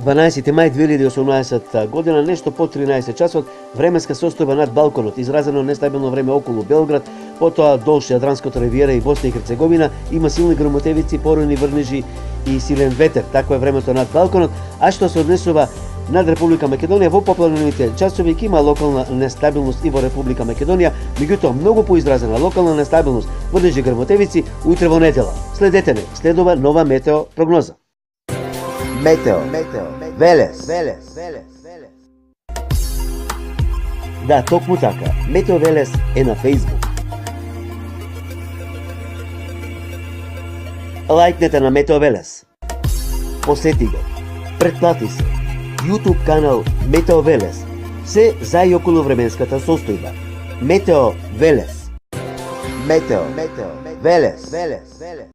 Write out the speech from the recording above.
12 мај 2018 година, нешто по 13 часот, временска состојба над Балканот, изразено нестабилно време околу Белград, потоа долж Јадранската ривиера и Босна и Херцеговина, има силни грмотевици, поруни врнежи и силен ветер. Такво е времето над Балканот, а што се однесува над Република Македонија, во попладнените часови ќе има локална нестабилност и во Република Македонија, меѓутоа многу поизразена локална нестабилност, врнежи грмотевици утре во недела. Следете не, следува нова метео прогноза. Метео Велес. Да, токму така. Метео Велес е на Facebook. Лајкнете на Метео Велес. Посети го. Претплати се. YouTube канал Метео Велес. Се за и околу временската состојба. Метео Велес. Метео Велес.